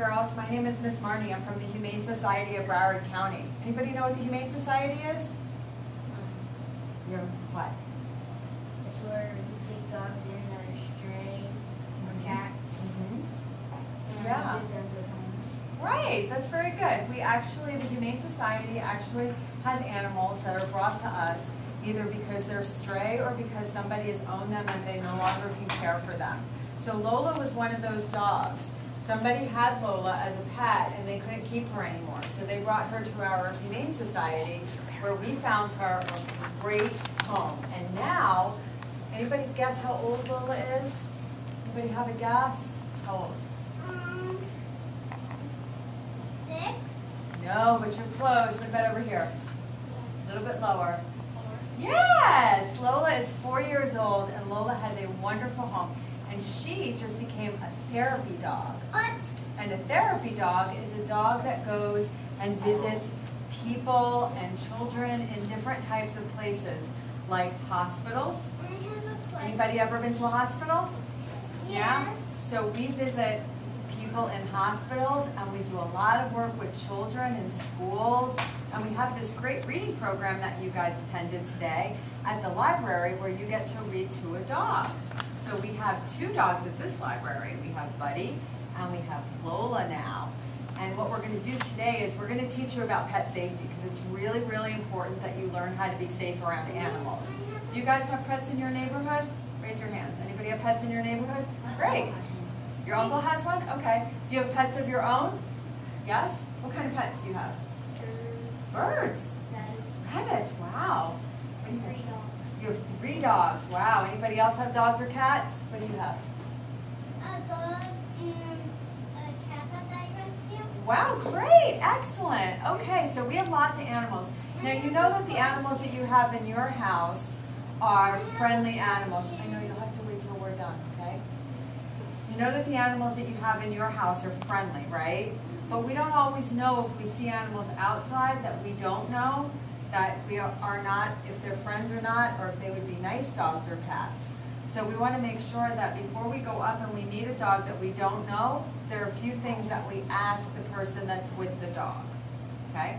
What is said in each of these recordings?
girls. My name is Miss Marni. I'm from the Humane Society of Broward County. Anybody know what the Humane Society is? You're what? It's where you take dogs in that are stray or cats. And Yeah. give them good homes. Right, that's very good. The Humane Society actually has animals that are brought to us either because they're stray or because somebody has owned them and they no longer can care for them. So Lola was one of those dogs. Somebody had Lola as a pet and they couldn't keep her anymore. So they brought her to our Humane Society where we found her a great home. And now, anybody guess how old Lola is? Anybody have a guess? How old? 6? No, but you're close. What about over here? A little bit lower. Yes! Lola is 4 years old and Lola has a wonderful home. And she just became a therapy dog. What? And a therapy dog is a dog that goes and visits people and children in different types of places, like hospitals. I have a question. Anybody ever been to a hospital? Yeah? Yes. So we visit people in hospitals and we do a lot of work with children in schools. And we have this great reading program that you guys attended today at the library where you get to read to a dog. So we have 2 dogs at this library. We have Buddy and we have Lola now. And what we're going to do today is we're going to teach you about pet safety because it's really, really important that you learn how to be safe around animals. Do you guys have pets in your neighborhood? Raise your hands. Anybody have pets in your neighborhood? Great. Your uncle has one? Okay. Do you have pets of your own? Yes? What kind of pets do you have? Birds. Rabbits. Wow. What do you have? 3 dogs. You have 3 dogs. Wow. Anybody else have dogs or cats? What do you have? A dog and a cat that I rescued. Wow, great. Excellent. Okay, so we have lots of animals. Now, you know that the animals that you have in your house are friendly animals. I know you'll have to wait till we're done, okay? You know that the animals that you have in your house are friendly, right? But we don't always know if we see animals outside that we don't know, that we are not, if they're friends or not, or if they would be nice dogs or cats. So we want to make sure that before we go up and we meet a dog that we don't know, there are a few things that we ask the person that's with the dog, okay?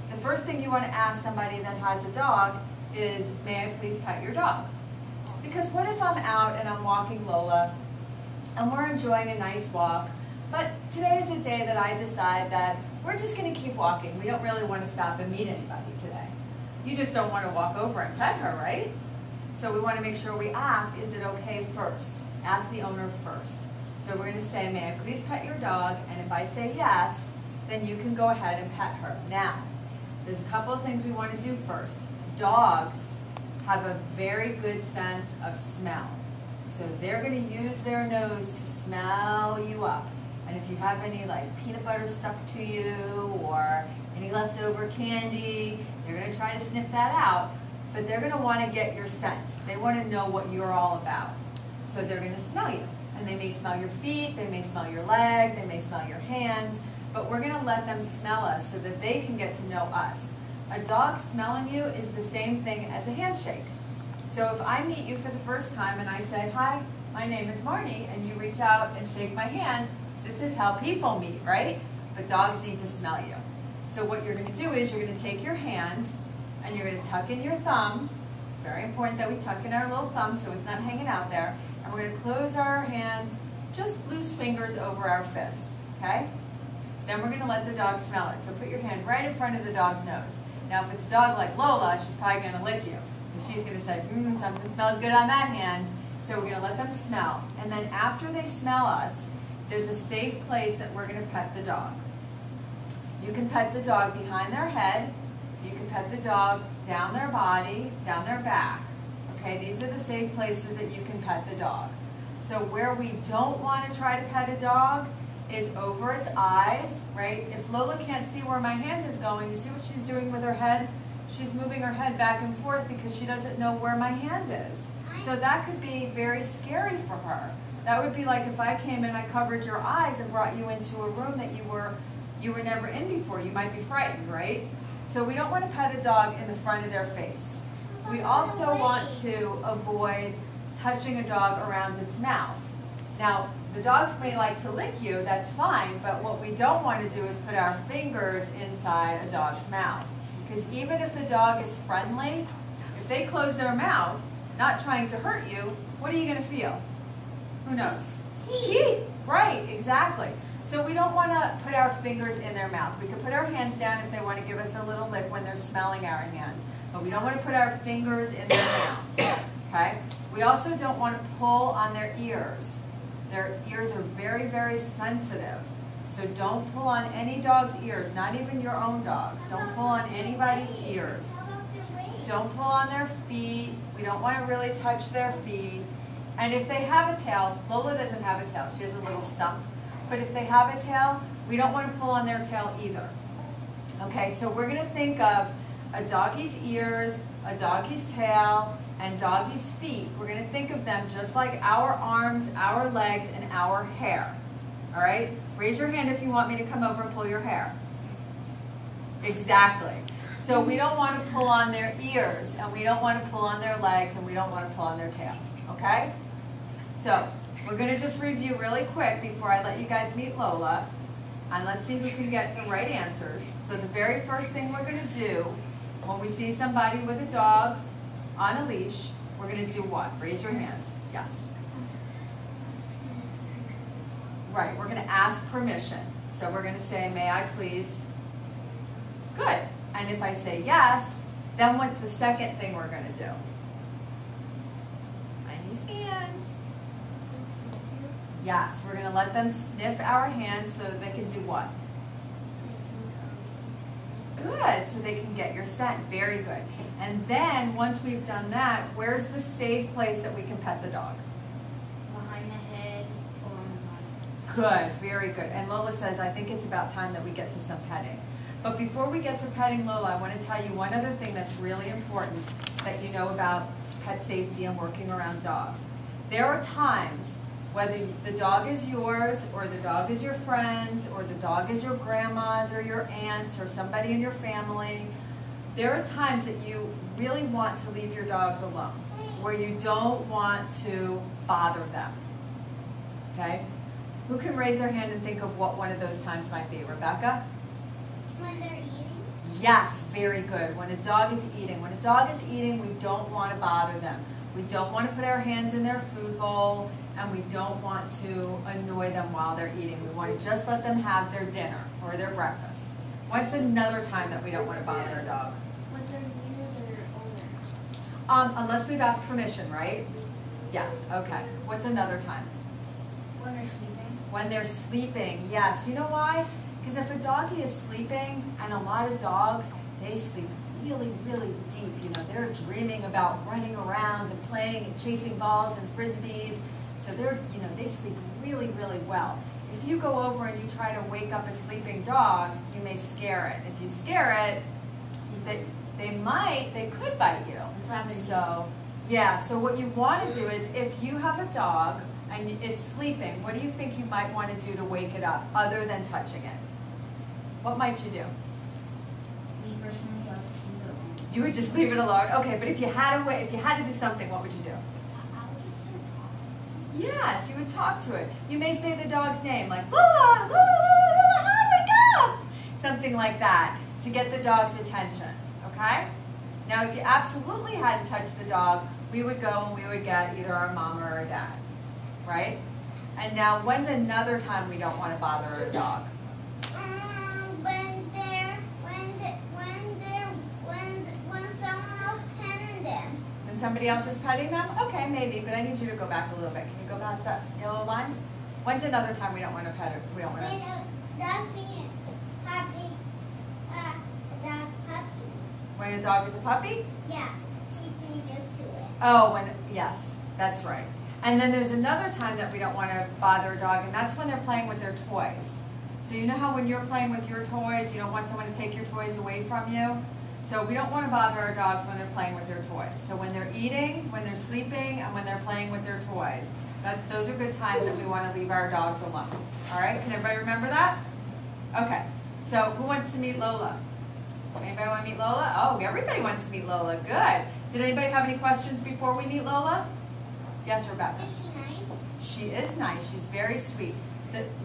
The first thing you want to ask somebody that has a dog is, may I please pet your dog? Because what if I'm out and I'm walking Lola and we're enjoying a nice walk, but today is a day that I decide that we're just going to keep walking. We don't really want to stop and meet anybody today. You just don't want to walk over and pet her, right? So we want to make sure we ask, is it okay first? Ask the owner first. So we're going to say, may I please pet your dog? And if I say yes, then you can go ahead and pet her. Now, there's a couple of things we want to do first. Dogs have a very good sense of smell. So they're going to use their nose to smell you up. And if you have any like peanut butter stuck to you or any leftover candy, they're going to try to sniff that out. But they're going to want to get your scent. They want to know what you're all about. So they're going to smell you. And they may smell your feet, they may smell your leg, they may smell your hands. But we're going to let them smell us so that they can get to know us. A dog smelling you is the same thing as a handshake. So if I meet you for the first time and I say, hi, my name is Marni, and you reach out and shake my hand, this is how people meet, right? But dogs need to smell you. So what you're going to do is you're going to take your hand and you're going to tuck in your thumb. It's very important that we tuck in our little thumb so it's not hanging out there. And we're going to close our hands, just loose fingers over our fist, okay? Then we're going to let the dog smell it. So put your hand right in front of the dog's nose. Now if it's a dog like Lola, she's probably going to lick you. She's going to say, something smells good on that hand. So we're going to let them smell. And then after they smell us, there's a safe place that we're going to pet the dog. You can pet the dog behind their head. You can pet the dog down their body, down their back. Okay, these are the safe places that you can pet the dog. So where we don't want to try to pet a dog is over its eyes, right? If Lola can't see where my hand is going, you see what she's doing with her head? She's moving her head back and forth because she doesn't know where my hand is. So that could be very scary for her. That would be like if I came in, I covered your eyes and brought you into a room that you were never in before. You might be frightened, right? So we don't want to pet a dog in the front of their face. We also want to avoid touching a dog around its mouth. Now, the dogs may like to lick you, that's fine, but what we don't want to do is put our fingers inside a dog's mouth. Because even if the dog is friendly, if they close their mouth, not trying to hurt you, what are you going to feel? Who knows? Teeth. Right, exactly. So we don't want to put our fingers in their mouth. We can put our hands down if they want to give us a little lick when they're smelling our hands. But we don't want to put our fingers in their mouths. Okay? We also don't want to pull on their ears. Their ears are very, very sensitive. So don't pull on any dog's ears, not even your own dogs. Don't pull on anybody's ears. Don't pull on their feet. We don't want to really touch their feet. And if they have a tail, Lola doesn't have a tail. She has a little stump. But if they have a tail, we don't want to pull on their tail either. Okay, so we're going to think of a doggy's ears, a doggy's tail, and doggy's feet. We're going to think of them just like our arms, our legs, and our hair. All right? Raise your hand if you want me to come over and pull your hair. Exactly. So we don't want to pull on their ears, and we don't want to pull on their legs, and we don't want to pull on their tails. Okay? So we're going to just review really quick before I let you guys meet Lola, and let's see who can get the right answers. So the very first thing we're going to do when we see somebody with a dog on a leash, we're going to do what? Raise your hands. Yes. Right, we're going to ask permission. So we're going to say, may I please? Good. And if I say yes, then what's the second thing we're going to do? I need hands. Yes, we're going to let them sniff our hands so that they can do what? Good, so they can get your scent. Very good. And then, once we've done that, where's the safe place that we can pet the dog? Behind the head or on the body. Good, very good. And Lola says, I think it's about time that we get to some petting. But before we get to petting Lola, I want to tell you one other thing that's really important that you know about pet safety and working around dogs. There are times, whether the dog is yours, or the dog is your friend's, or the dog is your grandma's, or your aunt's, or somebody in your family, there are times that you really want to leave your dogs alone, where you don't want to bother them. Okay? Who can raise their hand and think of what one of those times might be? Rebecca? When they're eating? Yes, very good. When a dog is eating. When a dog is eating, we don't want to bother them. We don't want to put our hands in their food bowl, and we don't want to annoy them while they're eating. We want to just let them have their dinner or their breakfast. What's another time that we don't want to bother a dog? When they're younger or older. Unless we've asked permission, right? Yes, okay. What's another time? When they're sleeping. When they're sleeping, yes. You know why? Because if a doggy is sleeping, and a lot of dogs, they sleep really, really deep. You know, they're dreaming about running around and playing and chasing balls and frisbees. So they're, you know, they sleep really, really well. If you go over and you try to wake up a sleeping dog, you may scare it. If you scare it, they could bite you. So, yeah, so what you want to do is, if you have a dog and it's sleeping, what do you think you might want to do to wake it up other than touching it? What might you do? Me personally, I would just leave it alone. You would just leave it alone? Okay, but if you had to do something, what would you do? I would start talking. Yes, you would talk to it. You may say the dog's name, like, Lola, Lola, Lola, Lola, hi, wake up! Something like that, to get the dog's attention, okay? Now, if you absolutely had to touch the dog, we would go and we would get either our mama or our dad, right? And now, when's another time we don't want to bother a dog? When someone else petting them. When somebody else is petting them? Okay, maybe, but I need you to go back a little bit. Can you go past that yellow line? When's another time we don't want to pet it? We don't want to. When a dog is a puppy? Yeah, she feeds it to it. Oh, yes, that's right. And then there's another time that we don't want to bother a dog, and that's when they're playing with their toys. So you know how when you're playing with your toys, you don't want someone to take your toys away from you? So we don't want to bother our dogs when they're playing with their toys. So when they're eating, when they're sleeping, and when they're playing with their toys. Those are good times that we want to leave our dogs alone. All right, can everybody remember that? Okay, so who wants to meet Lola? Anybody want to meet Lola? Oh, everybody wants to meet Lola. Good. Did anybody have any questions before we meet Lola? Yes, Rebecca. Is she nice? She is nice. She's very sweet.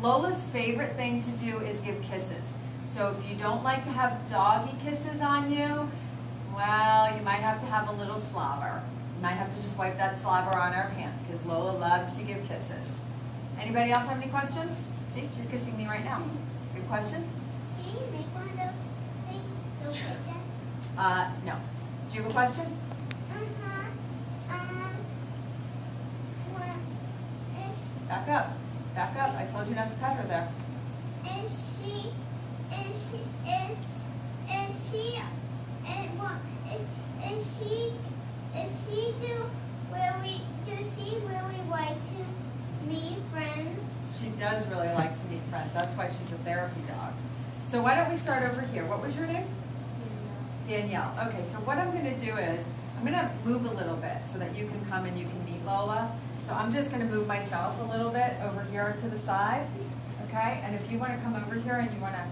Lola's favorite thing to do is give kisses. So if you don't like to have doggy kisses on you, well, you might have to have a little slobber. You might have to just wipe that slobber on our pants because Lola loves to give kisses. Anybody else have any questions? See, she's kissing me right now. Good question? Can you make one of those things? Those pictures? No. Do you have a question? Back up. Back up. I told you not to pet her there. Is she really like to meet friends? She does really like to meet friends. That's why she's a therapy dog. So why don't we start over here? What was your name? Danielle. Okay, so what I'm going to do is, I'm going to move a little bit so that you can come and you can meet Lola. So I'm just going to move myself a little bit over here to the side, okay? And if you want to come over here and you want to,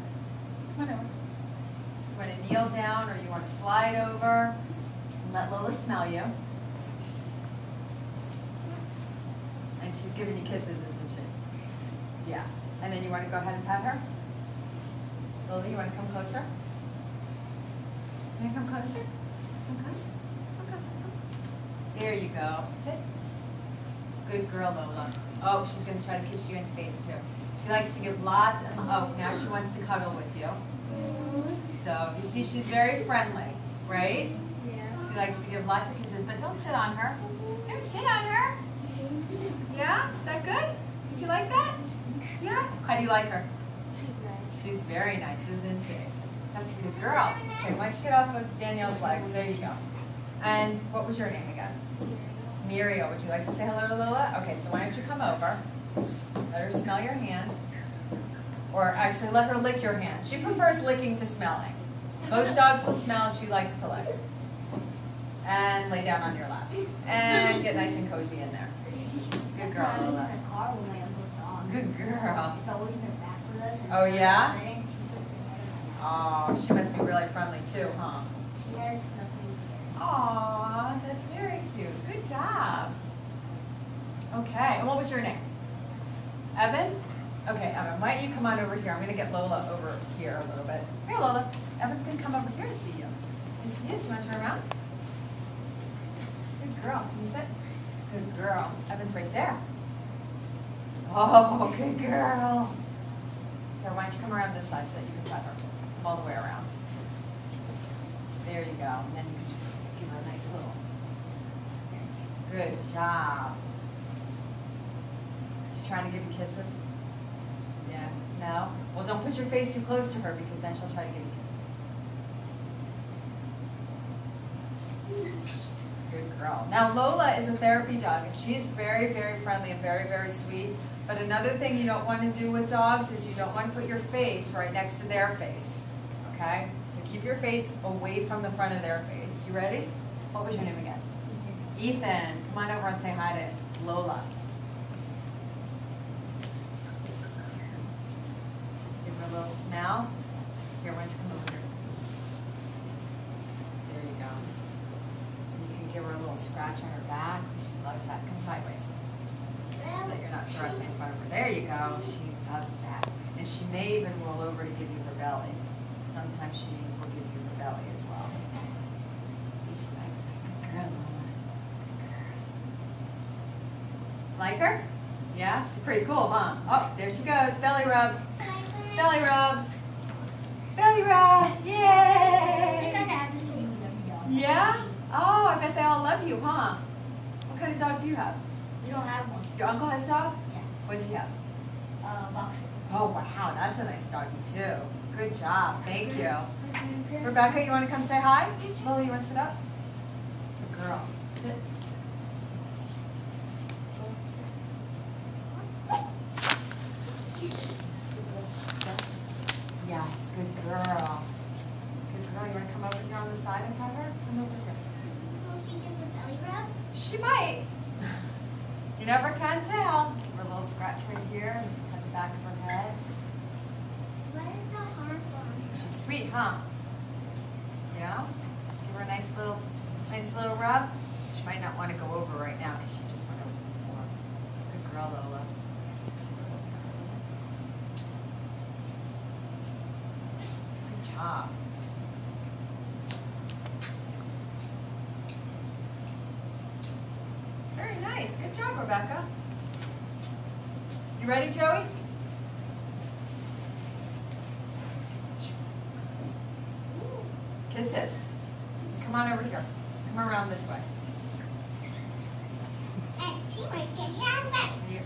come on over. You want to kneel down or you want to slide over and let Lola smell you. And she's giving you kisses, isn't she? Yeah. And then you want to go ahead and pet her? Lola, you want to come closer? Can you come closer? Come closer. Come closer. Come. There you go. Sit. Good girl, Lola. Oh, she's going to try to kiss you in the face, too. She likes to give lots of, oh, now she wants to cuddle with you. So, you see, she's very friendly, right? Yeah. She likes to give lots of kisses, but don't sit on her. Don't sit on her. Yeah? Is that good? Did you like that? Yeah? How do you like her? She's nice. She's very nice, isn't she? That's a good girl. Okay, why don't you get off of Danielle's legs? There you go. And what was your name again? Muriel. Would you like to say hello to Lola? Okay, so why don't you come over? Let her smell your hand. Or actually, let her lick your hand. She prefers licking to smelling. Most dogs will smell. She likes to lick. And lay down on your lap. And get nice and cozy in there. Good girl, Lola. Good girl. It's always been back with us. Oh, yeah? She puts her head Oh, she must be really friendly too, huh? She has nothing. Aw, that's very cute. Good job. Okay, and what was your name? Evan? Okay, Evan, why don't you come on over here? I'm going to get Lola over here a little bit. Here, Lola. Evan's going to come over here to see you. Yes, he is. You want to turn around? Good girl. Can you sit? Good girl. Evan's right there. Oh, good girl. Here, why don't you come around this side so that you can pet her all the way around. There you go. And then you can just give her a nice little. Good job. She's trying to give you kisses? Yeah. No? Well, don't put your face too close to her because then she'll try to give you kisses. Good girl. Now, Lola is a therapy dog, and she's very, very friendly and very, very sweet. But another thing you don't want to do with dogs is you don't want to put your face right next to their face. Okay? So keep your face away from the front of their face. You ready? What was your name again? Ethan. Ethan. Come on over and say hi to Lola. Give her a little smell. Here, why don't you come over here? There you go. And you can give her a little scratch on her back. She loves that. Come sideways. So that you're not directly in front of her. There you go. She loves that. And she may even roll over to give you her belly. Sometimes she will give you her belly as well. See, she likes that. Good girl, Lola. Good girl. Like her? Yeah? She's pretty cool, huh? Oh, there she goes. Belly rub. Belly rub. Belly rub. Yay! It's kind of happens to me with every dog. Yeah? Oh, I bet they all love you, huh? What kind of dog do you have? We don't have one. Your uncle has a dog? Yeah. What does he have? Boxer. Oh, wow, that's a nice doggy, too. Good job. Thank you. Rebecca, you want to come say hi? Lily, you want to sit up? Good girl. Sit. Yes, good girl. Good girl. You want to come over here on the side and have her? Come over here. Will she give the belly rub? She might. You never can tell. Give her a little scratch right here and at the back of her head. Where's the heart from? She's sweet, huh? Yeah? Give her a nice little rub. She might not want to go over right now because she just went over before. Good girl, Lola. Good job. Very nice. Good job, Rebecca. You ready, Joey? Kisses. Come on over here. Come around this way.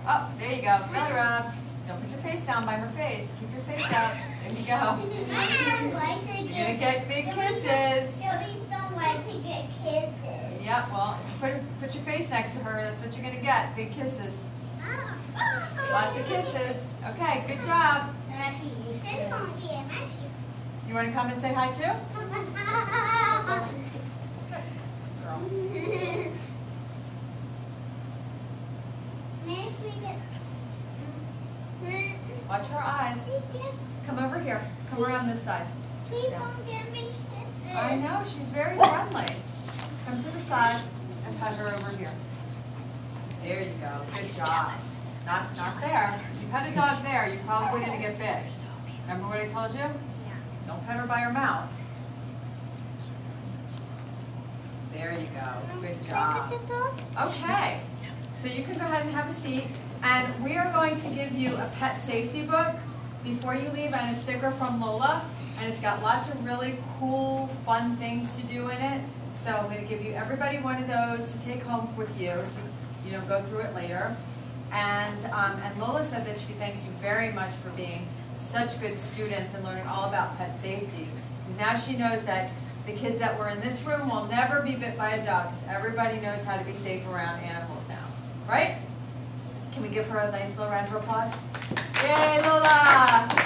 Oh, there you go. Belly rubs. Don't put your face down by her face. Keep your face up. There you go. You're going to get big kisses. Don't like to get kisses. Yep, well, if you put your face next to her, that's what you're going to get. Big kisses. Lots of kisses. Okay, good job. You want to come and say hi too? Girl. Watch her eyes. Come over here. Come around this side. Please don't give me kisses. I know, she's very friendly. Come to the side and pet her over here. There you go. Good job. Not there. If you pet a dog there, you're probably going to get bit. Remember what I told you? Yeah. Don't pet her by her mouth. There you go. Good job. Okay. So you can go ahead and have a seat. And we are going to give you a pet safety book before you leave and a sticker from Lola. And it's got lots of really cool, fun things to do in it. So I'm going to give you everybody one of those to take home with you so you don't go through it later. And Lola said that she thanks you very much for being such good students and learning all about pet safety. Because now she knows that the kids that were in this room will never be bit by a dog because everybody knows how to be safe around animals now. Right? Can we give her a nice little round of applause? Yay, Lola!